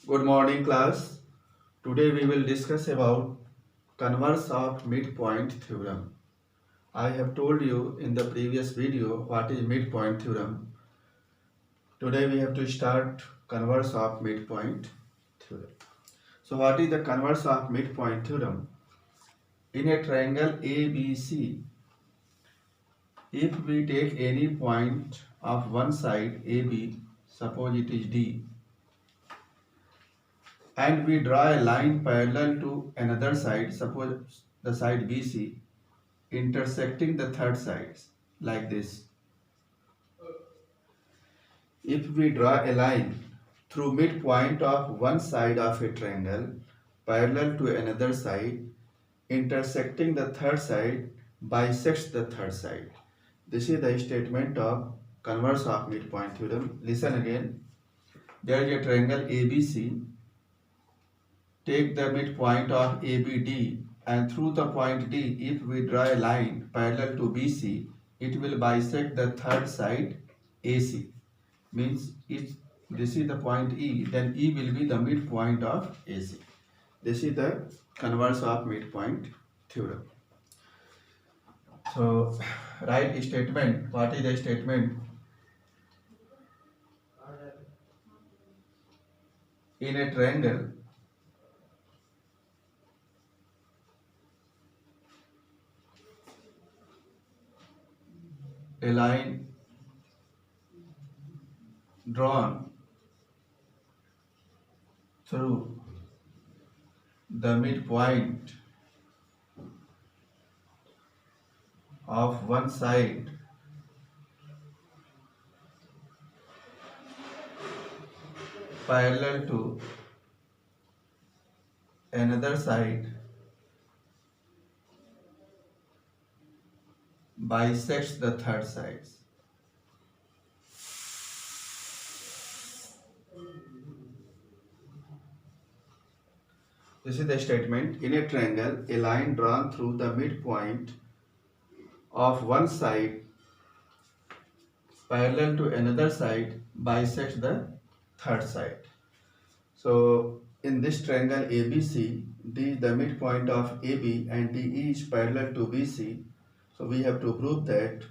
Good morning, class. Today we will discuss about converse of midpoint theorem. I have told you in the previous video what is midpoint theorem. Today we have to start converse of midpoint theorem. So what is the converse of midpoint theorem? In a triangle ABC, if we take any point of one side AB, suppose it is D, and we draw a line parallel to another side, suppose the side BC, intersecting the third sides like this. If we draw a line through midpoint of one side of a triangle parallel to another side, intersecting the third side bisects the third side. This is the statement of converse of midpoint theorem. Listen again. There is a triangle ABC. Take the midpoint of ABD, and through the point D, if we draw a line parallel to BC, it will bisect the third side AC. Means if this is the point E, then E will be the midpoint of AC. This is the converse of midpoint theorem. So write statement. What is the statement? In a triangle, a line drawn through the midpoint of one side parallel to another side bisects the third sides. This is the statement. In a triangle, a line drawn through the midpoint of one side parallel to another side bisects the third side. So in this triangle ABC, D is the midpoint of AB and DE is parallel to BC. So we have to prove that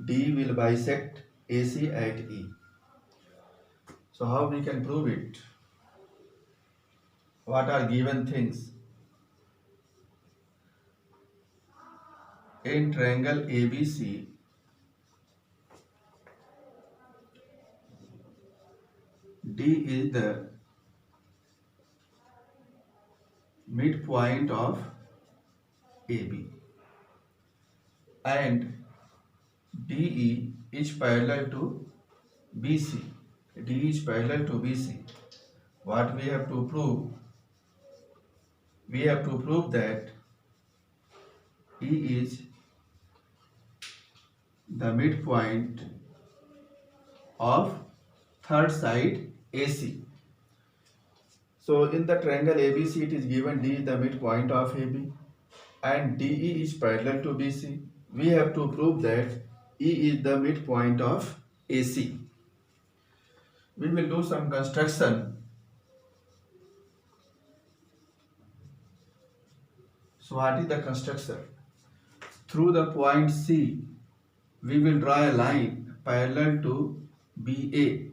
D will bisect AC at E. So how we can prove it? What are given things? In triangle ABC, D is the midpoint of AB and DE is parallel to BC. D is parallel to BC. What we have to prove? We have to prove that E is the midpoint of third side AC. So in the triangle ABC, it is given D is the midpoint of AB and DE is parallel to BC. We have to prove that E is the midpoint of AC. We will do some construction. So what is the construction? Through the point C, we will draw a line parallel to BA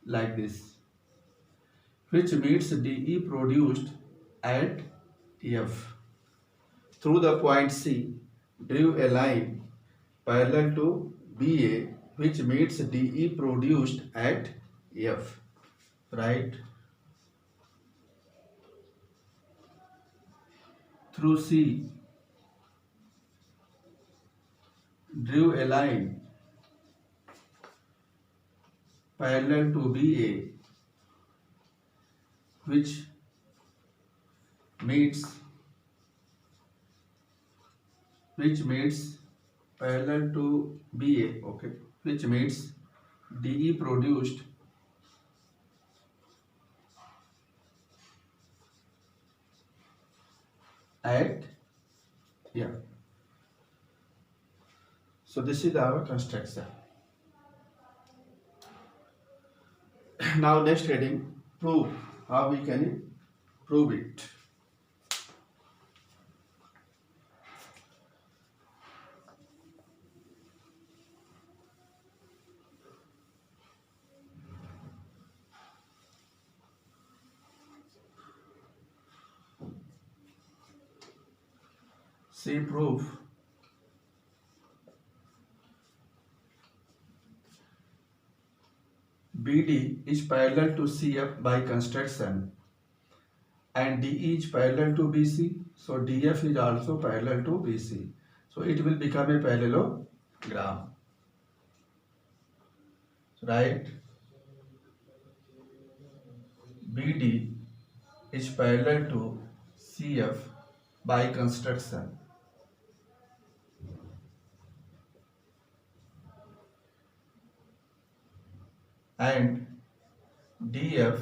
like this, which meets DE produced at F. Through the point C, drew a line parallel to BA, which meets DE produced at F. Right? Through C, drew a line parallel to BA, which meets parallel to BA, okay, which meets DE produced at F. So this is our construction. Now next heading, prove. How we can prove it? See proof. BD is parallel to CF by construction and DE is parallel to BC. So DF is also parallel to BC. So it will become a parallelogram. Right? BD is parallel to CF by construction and DF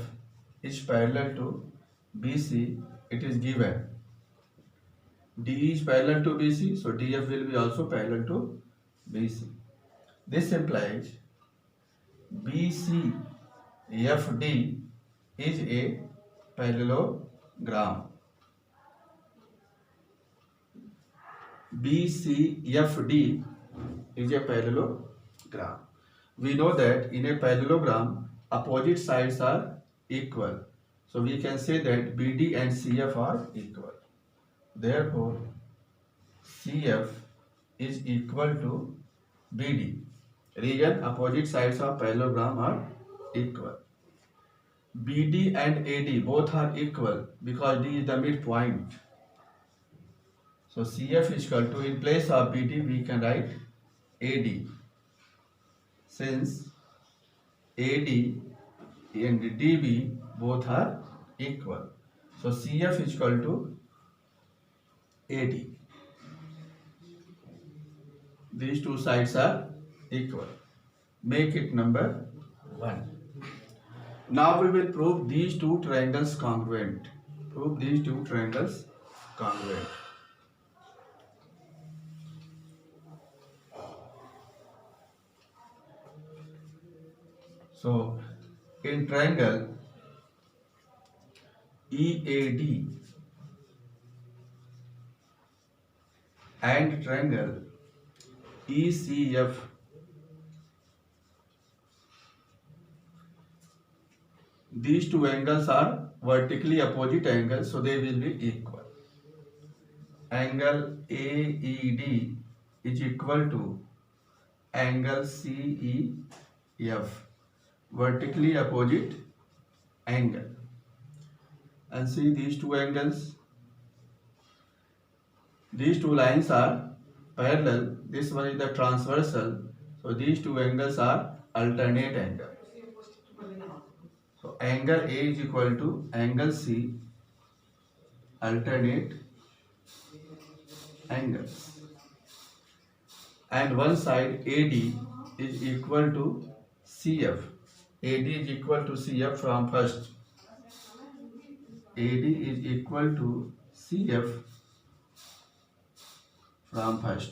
is parallel to BC. It is given DE is parallel to BC, so DF will be also parallel to BC. This implies BCFD is a parallelogram. BCFD is a parallelogram. We know that in a parallelogram, opposite sides are equal. So we can say that BD and CF are equal. Therefore, CF is equal to BD. Reason opposite sides of parallelogram are equal. BD and AD both are equal because D is the midpoint. So CF is equal to, in place of BD we can write AD. Since AD and DB both are equal. So CF is equal to AD. These two sides are equal. Make it number 1. Now we will prove these two triangles congruent. Prove these two triangles congruent. So in triangle EAD and triangle ECF, these two angles are vertically opposite angles, so they will be equal. Angle AED is equal to angle CEF, vertically opposite angle. And see these two angles. These two lines are parallel. This one is the transversal. So these two angles are alternate angle. So angle A is equal to angle C, alternate angles. And one side AD is equal to CF. AD is equal to CF from first. AD is equal to CF from first.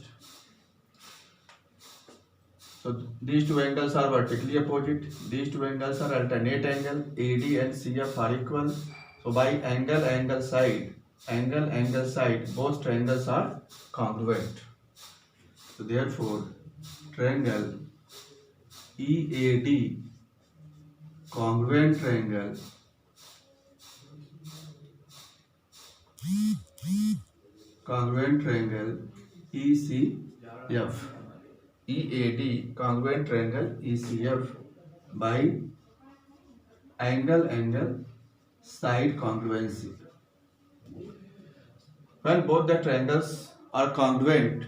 So these two angles are vertically opposite. These two angles are alternate angle. AD and CF are equal. So by angle side, both triangles are congruent. So therefore, triangle EAD congruent triangle ECF. EAD congruent triangle ECF by angle side congruency. When both the triangles are congruent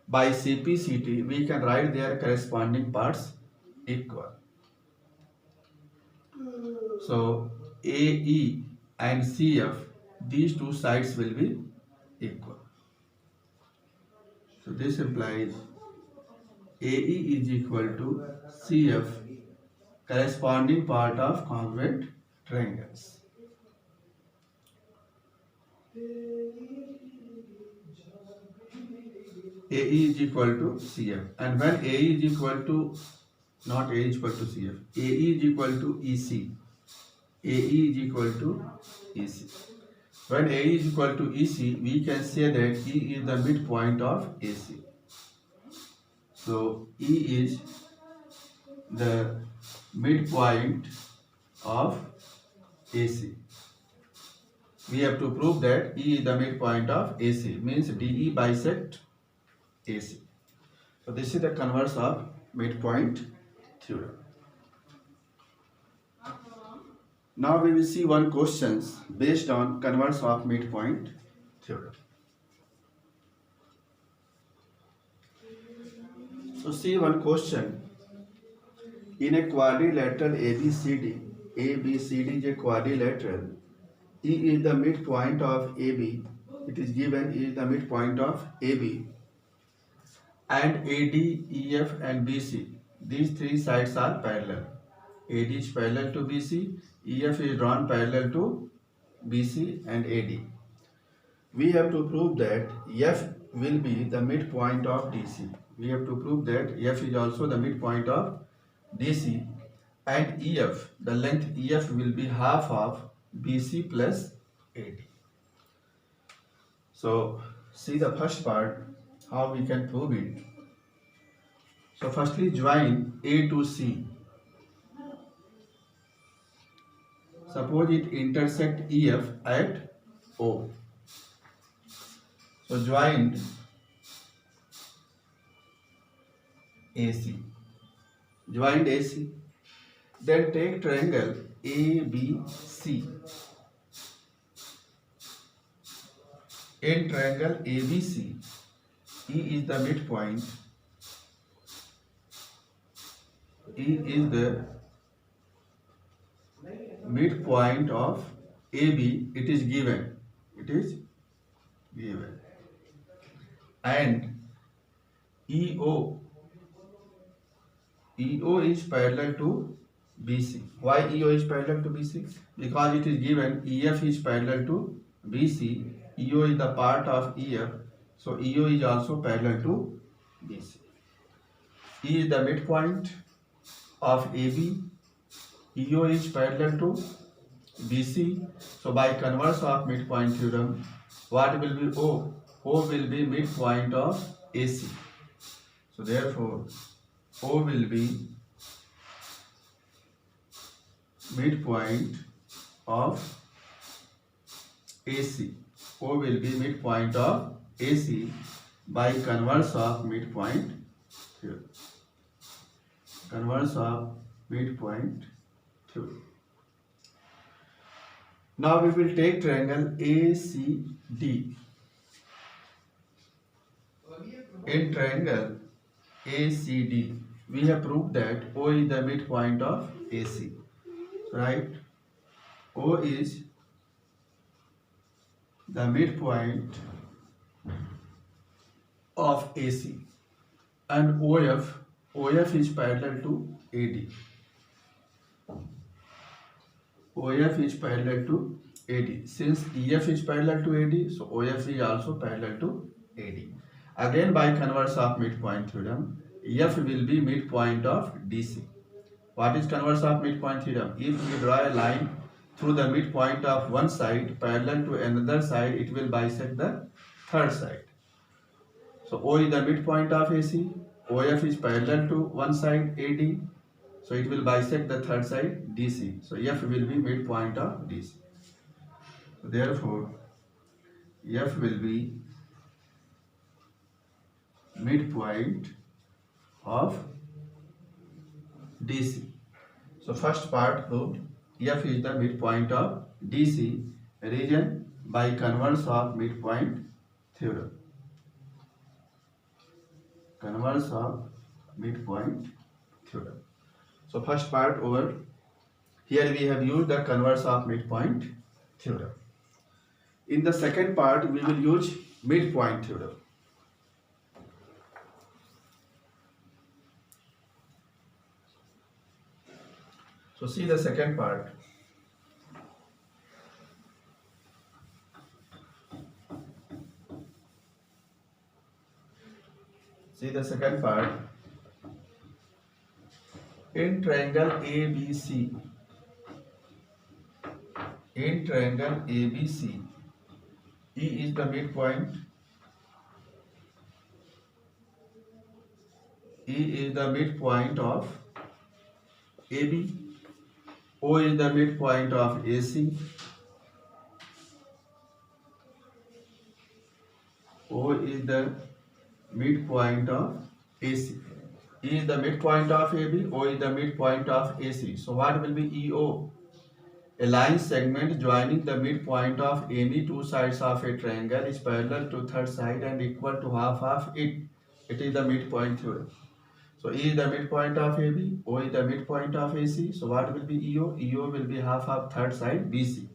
by CPCT, we can write their corresponding parts equal. So AE and CF, these two sides will be equal. So this implies AE is equal to CF, corresponding part of congruent triangles. AE is equal to CF, and when AE is equal to not A is equal to CF. AE is equal to EC. AE is equal to EC. When AE is equal to EC, we can say that E is the midpoint of AC. So E is the midpoint of AC. We have to prove that E is the midpoint of AC, means DE bisect AC. So this is the converse of midpoint theorem. Now we will see one questions based on converse of midpoint theorem. So see one question. In a quadrilateral ABCD, ABCD is a quadrilateral. E is the midpoint of AB. It is given E is the midpoint of AB. And AD, EF and BC. These three sides are parallel. AD is parallel to BC. EF is drawn parallel to BC and AD. We have to prove that F will be the midpoint of DC. We have to prove that F is also the midpoint of DC, and EF, the length EF will be half of BC plus AD. So see the first part, how we can prove it. So firstly join A to C. Suppose it intersect EF at O. So joined AC. Joined AC. Then take triangle ABC. In triangle ABC, E is the midpoint. E is the midpoint of AB. It is given. It is given. And EO. EO is parallel to BC. Why EO is parallel to BC? Because it is given EF is parallel to BC. EO is the part of EF. So EO is also parallel to BC. E is the midpoint of AB. EO is parallel to BC. So by converse of midpoint theorem, what will be O? O will be midpoint of AC. So therefore, O will be midpoint of AC. O will be midpoint of AC by converse of midpoint theorem. Converse of midpoint theorem. Now we will take triangle ACD. In triangle ACD, we have proved that O is the midpoint of AC, right? O is the midpoint of AC, and OF is parallel to AD. OF is parallel to AD. Since EF is parallel to AD, so OF is also parallel to AD. Again, by converse of midpoint theorem, F will be midpoint of DC. What is converse of midpoint theorem? If we draw a line through the midpoint of one side parallel to another side, it will bisect the third side. So O is the midpoint of AC. OF is parallel to one side AD. So it will bisect the third side DC. So F will be midpoint of DC. So therefore, F will be midpoint of DC. So first part proved F is the midpoint of DC region by converse of midpoint theorem. Converse of midpoint theorem. So first part over. Here we have used the converse of midpoint theorem. In the second part, we will use midpoint theorem. So see the second part. See the second part. In triangle ABC, in triangle ABC, E is the midpoint. E is the midpoint of AB. O is the midpoint of AC. O is the midpoint of AC. E is the midpoint of AB. O is the midpoint of AC. So what will be EO? A line segment joining the midpoint of any two sides of a triangle is parallel to third side and equal to half of it. It is the midpoint theorem. So E is the midpoint of AB, O is the midpoint of AC. So what will be EO? EO will be half of third side BC.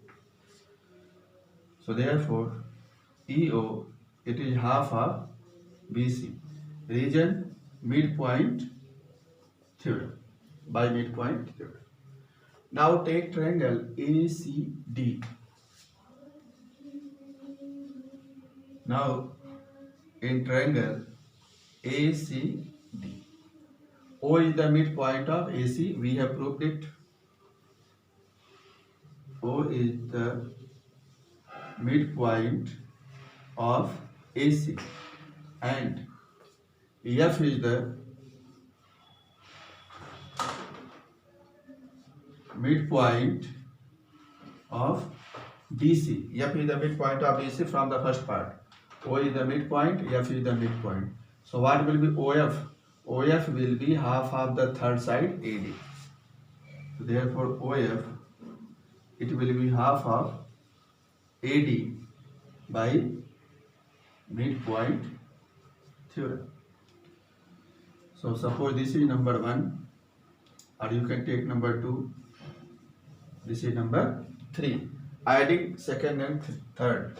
So therefore EO, it is half of BC. Region midpoint theorem, by midpoint theorem. Now take triangle ACD. Now in triangle ACD, O is the midpoint of AC. We have proved it. O is the midpoint of AC and F is the midpoint of DC. F is the midpoint of DC from the first part. O is the midpoint, F is the midpoint. So what will be OF? OF will be half of the third side AD. So therefore OF, it will be half of AD by midpoint theorem. So suppose this is number 1, or you can take number 2. This is number 3. Adding second and third.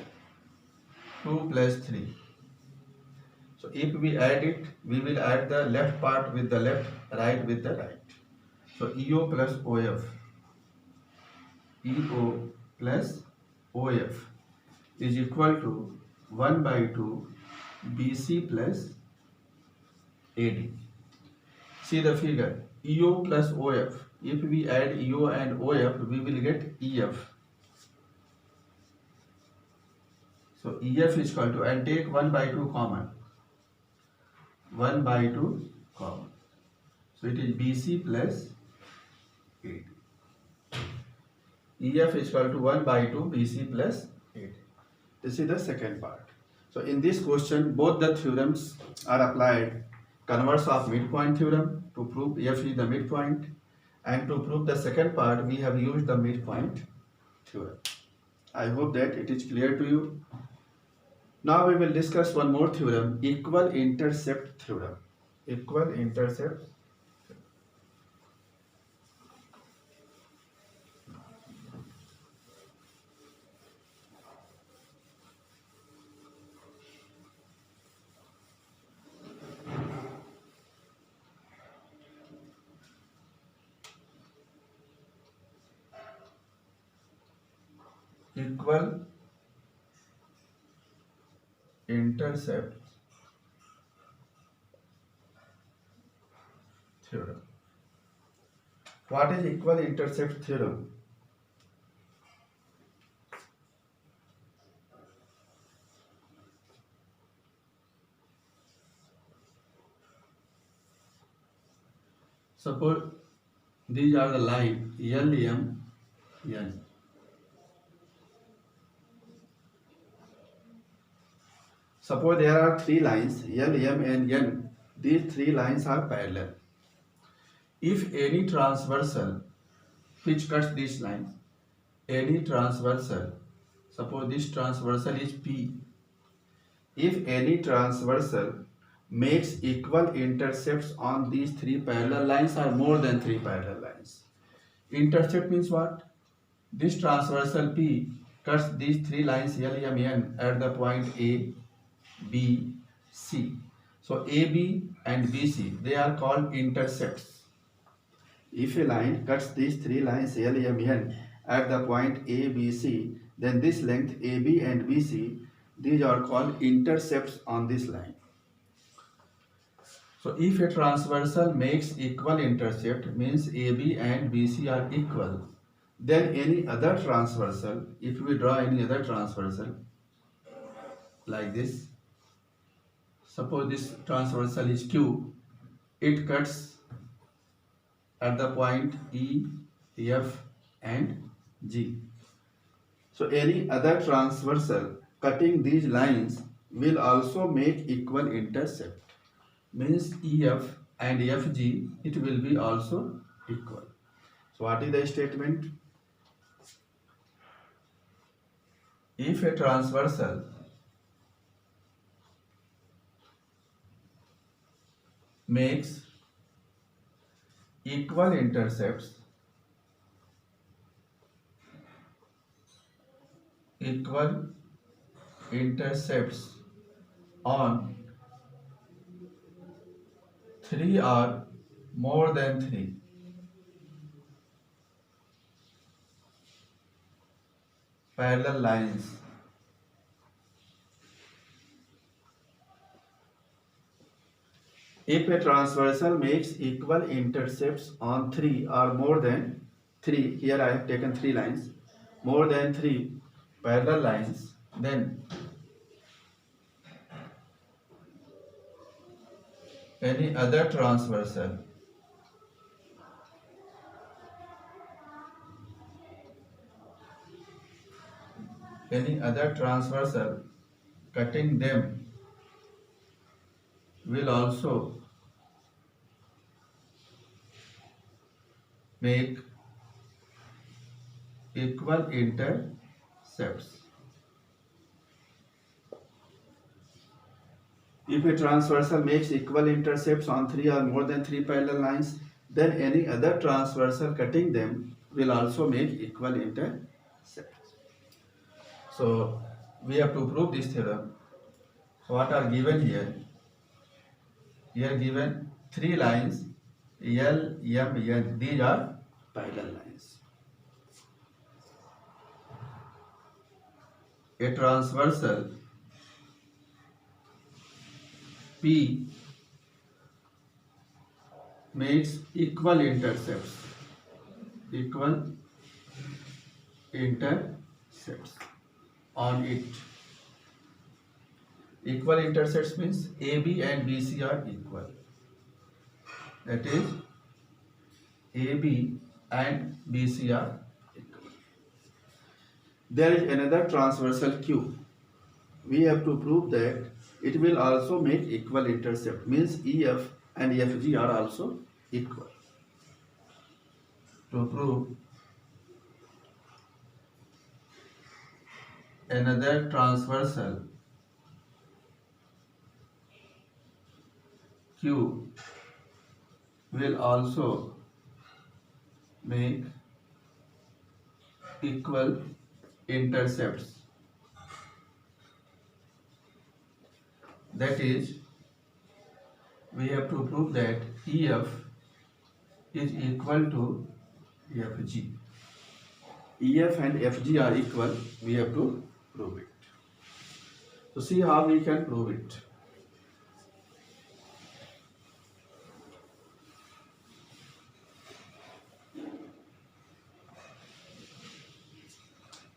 2 plus 3. So if we add it, we will add the left part with the left, right with the right. So EO plus OF. EO plus OF is equal to 1 by 2 BC plus AD. See the figure. EO plus OF. If we add EO and OF, we will get EF. So EF is equal to, and take 1 by 2 common. 1 by 2 common. So it is BC plus 8. EF is equal to 1 by 2 BC plus 8. This is the second part. So in this question, both the theorems are applied. Converse of midpoint theorem to prove F is the midpoint, and to prove the second part, we have used the midpoint theorem. I hope that it is clear to you. Now we will discuss one more theorem, equal intercept theorem. Equal intercept. Equal intercept theorem. What is equal intercept theorem? Suppose these are the line L, M, N. Suppose there are three lines L, M and N. These three lines are parallel. If any transversal which cuts this line, any transversal, suppose this transversal is P. If any transversal makes equal intercepts on these three parallel lines or more than three parallel lines. Intercept means what? This transversal P cuts these three lines L, M, N at the point A, B, C. So AB and BC, they are called intercepts. If a line cuts these three lines L, M, N at the point A, B, C, then this length AB and BC, these are called intercepts on this line. So if a transversal makes equal intercept, means AB and BC are equal, then any other transversal, if we draw any other transversal like this, suppose this transversal is Q, it cuts at the point E, F and G. So any other transversal cutting these lines will also make equal intercept. Means EF and FG, it will be also equal. So what is the statement? If a transversal makes equal intercepts on 3 or more than 3 parallel lines, if a transversal makes equal intercepts on 3 or more than 3, here I have taken 3 lines, more than 3 parallel lines, then any other transversal cutting them will also make equal intercepts. If a transversal makes equal intercepts on 3 or more than 3 parallel lines, then any other transversal cutting them will also make equal intercepts. So we have to prove this theorem. So what are given here? Here given 3 lines L, M, N. These are parallel lines. A transversal P makes equal intercepts on it. Equal intercepts means AB and BC are equal. That is, AB and BC are equal. There is another transversal Q. We have to prove that it will also make equal intercept. Means EF and FG are also equal. To prove another transversal Q will also make equal intercepts. That is, we have to prove that EF is equal to FG. EF and FG are equal, we have to prove it. So see how we can prove it.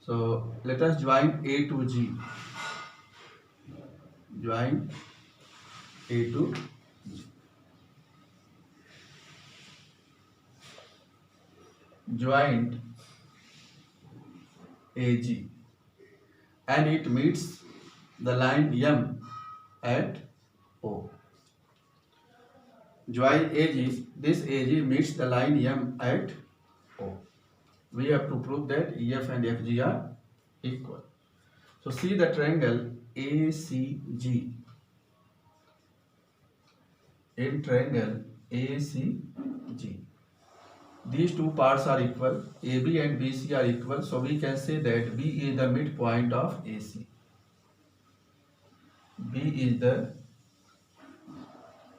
So let us join A to G. Join A to G. Joined AG, and it meets the line M at O. Join AG, this AG meets the line M at O. We have to prove that EF and FG are equal. So see the triangle ACG. In triangle ACG, these two parts are equal, AB and BC are equal, so we can say that B is the midpoint of AC. B is the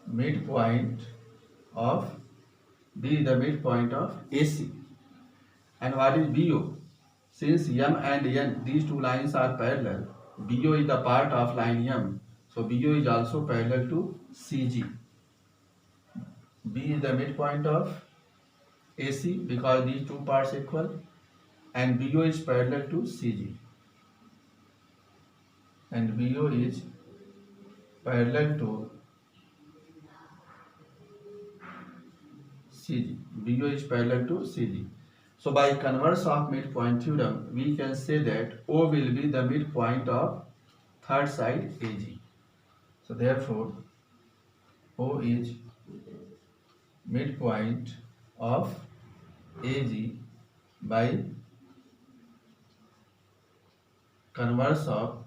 midpoint of AC. And what is BO? Since M and N, these two lines are parallel, BO is the part of line M, so BO is also parallel to CG. B is the midpoint of AC because these two parts equal, and BO is parallel to CG, and BO is parallel to CG. BO is parallel to CG. So by converse of midpoint theorem, we can say that O will be the midpoint of third side AG. So therefore, O is midpoint of AG by converse of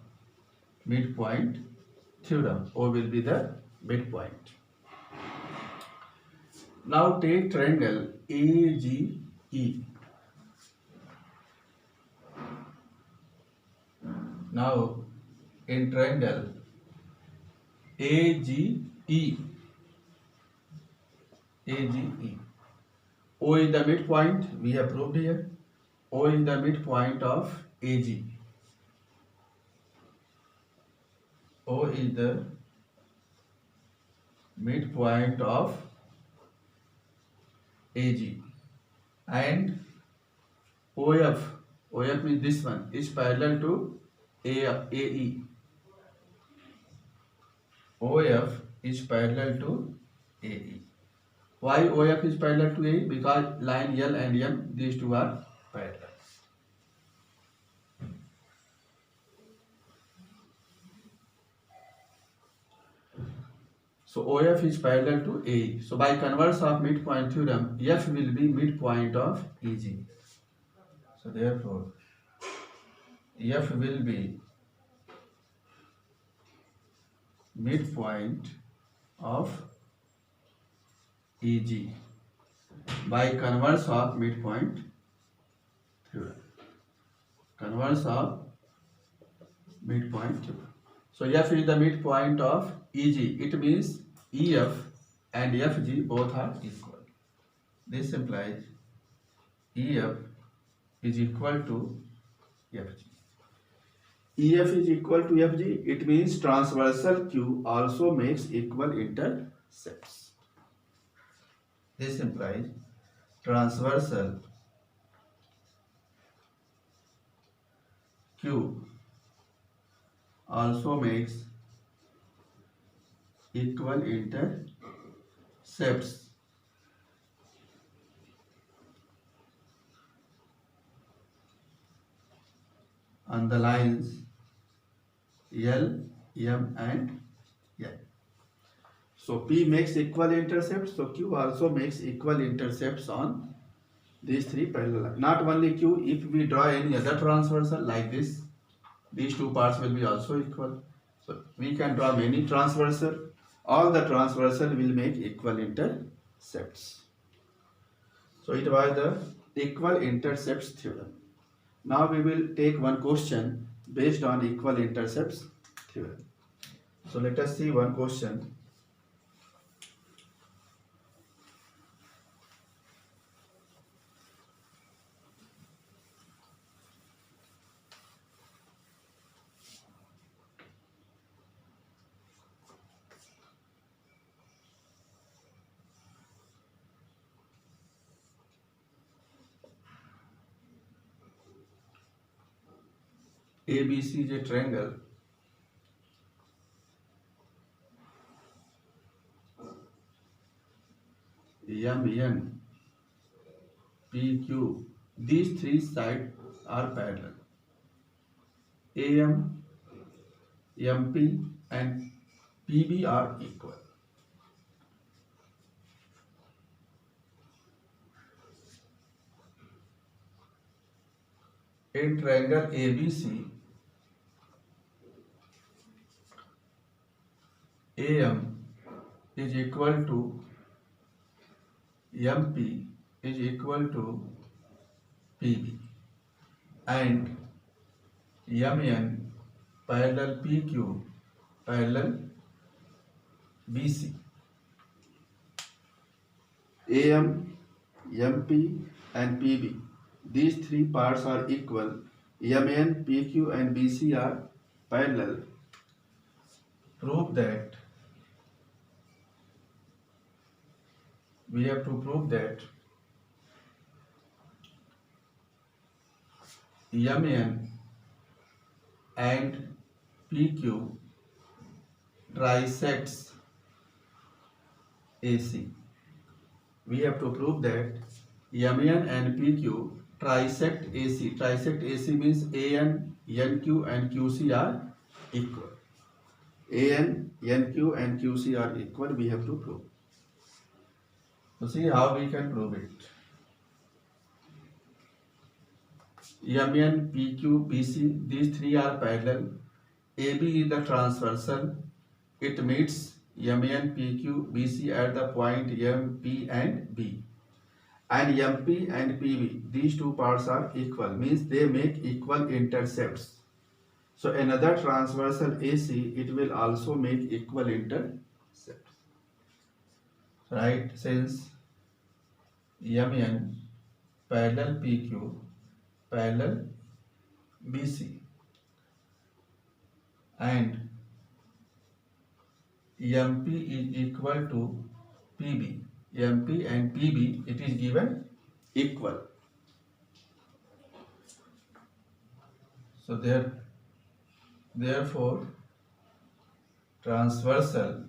midpoint theorem. O will be the midpoint. Now take triangle AGE. Now in triangle AGE, O is the midpoint, we have proved here. O is the midpoint of AG. O is the midpoint of AG, and OF means this one is parallel to AE. OF is parallel to AE. Why OF is parallel to AE? Because line L and M, these two are parallel. So OF is parallel to AE. So by converse of midpoint theorem, F will be midpoint of EG. So therefore, F will be midpoint of EG by converse of midpoint theorem. Converse of midpoint theorem. So F is the midpoint of EG. It means EF and FG both are equal. This implies EF is equal to FG. EF is equal to FG. It means transversal Q also makes equal intercepts. This implies transversal Q also makes equal intercepts on the lines L, M and N. So P makes equal intercepts, so Q also makes equal intercepts on these three parallel lines. Not only Q, if we draw any other transversal like this, these two parts will be also equal. So we can draw many transversal. All the transversal will make equal intercepts. So it was the equal intercepts theorem. Now we will take one question based on equal intercepts theorem. So let us see one question. ABC is a triangle. MN, PQ, these three sides are parallel. AM, MP and PB are equal. In triangle ABC, AM is equal to MP is equal to PB, and MN parallel PQ parallel BC. AM, MP and PB, these three parts are equal. MN, PQ and BC are parallel. Prove that we have to prove that MN and PQ trisects AC. We have to prove that MN and PQ trisect AC. Trisect AC means AN, NQ and QC are equal. AN, NQ and QC are equal. We have to prove. So see how we can prove it. MN, PQ, BC, these three are parallel. AB is the transversal. It meets MN, PQ, BC at the point M, P and B. And MP and PB, these two parts are equal, means they make equal intercepts. So another transversal AC, it will also make equal intercepts. Right, since MN parallel PQ parallel BC and MP is equal to PB. MP and PB, it is given equal. So therefore transversal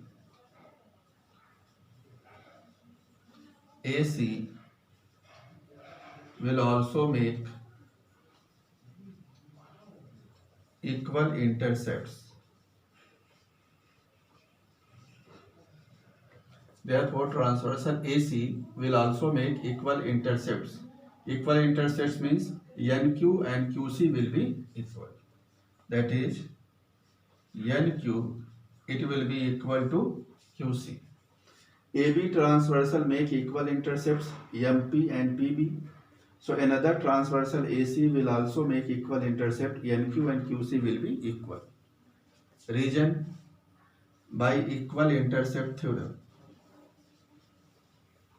AC will also make equal intercepts. Therefore, transversal AC will also make equal intercepts. Equal intercepts means NQ and QC will be equal. That is, NQ, it will be equal to QC. AB transversal make equal intercepts MP and PB. So another transversal AC will also make equal intercept. NQ and QC will be equal. Reason by equal intercept theorem.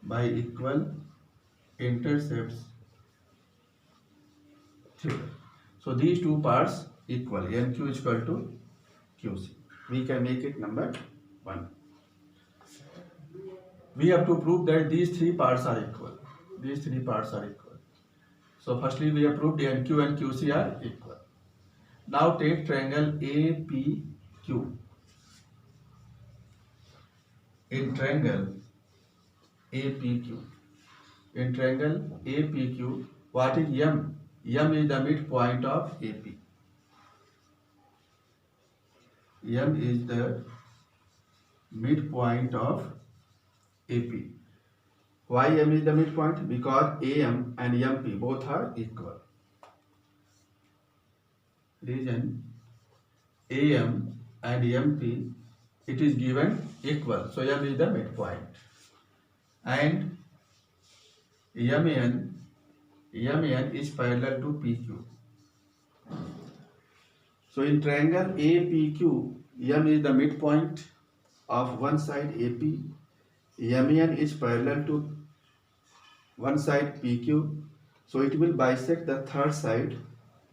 By equal intercepts theorem. So these two parts equal. NQ is equal to QC. We can make it number 1. We have to prove that these three parts are equal. These three parts are equal. So firstly we have proved NQ and QC are equal. Now take triangle APQ. In triangle APQ. In triangle APQ, what is M? M is the midpoint of AP. M is the midpoint of AP. Why M is the midpoint? Because AM and MP both are equal. Reason AM and MP, it is given equal. So M is the midpoint. And MN is parallel to PQ. So in triangle APQ, M is the midpoint of one side AP. MN is parallel to one side PQ. So it will bisect the third side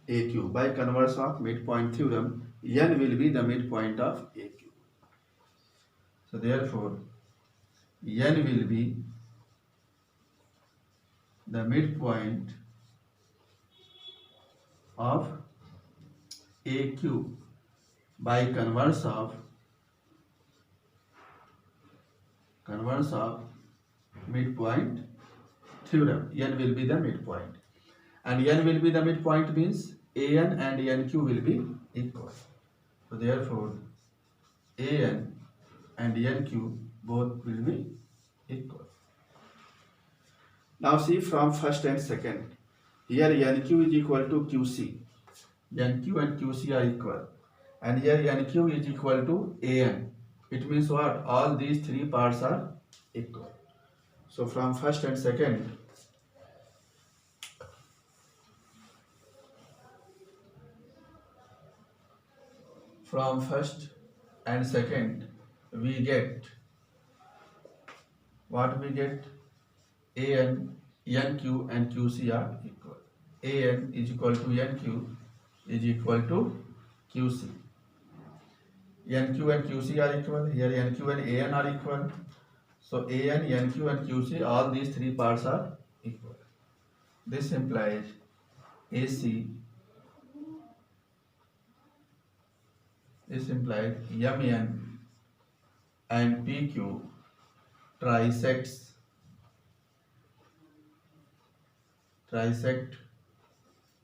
AQ. By converse of midpoint theorem, N will be the midpoint of AQ. So therefore, N will be the midpoint of AQ by converse of midpoint theorem. N will be the midpoint. And N will be the midpoint means AN and NQ will be equal. So therefore, AN and NQ both will be equal. Now see from first and second. Here NQ is equal to QC. NQ and QC are equal. And here NQ is equal to AN. It means what? All these three parts are equal. So from first and second, we get what we get? AN, NQ and QC are equal. AN is equal to NQ is equal to QC. NQ and QC are equal. Here NQ and AN are equal. So AN, NQ and QC, all these three parts are equal. This implies AC, this implies MN and PQ trisect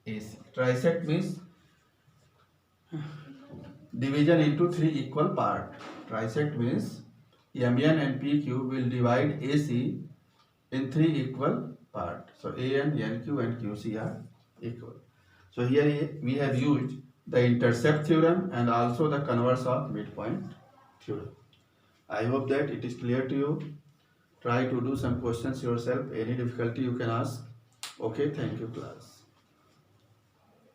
AC. Trisect means division into three equal part. Trisect means MN and PQ will divide AC in three equal part. So AN, NQ and QC are equal. So here we have used the intercept theorem and also the converse of midpoint theorem. I hope that it is clear to you. Try to do some questions yourself. Any difficulty you can ask. Okay, thank you class.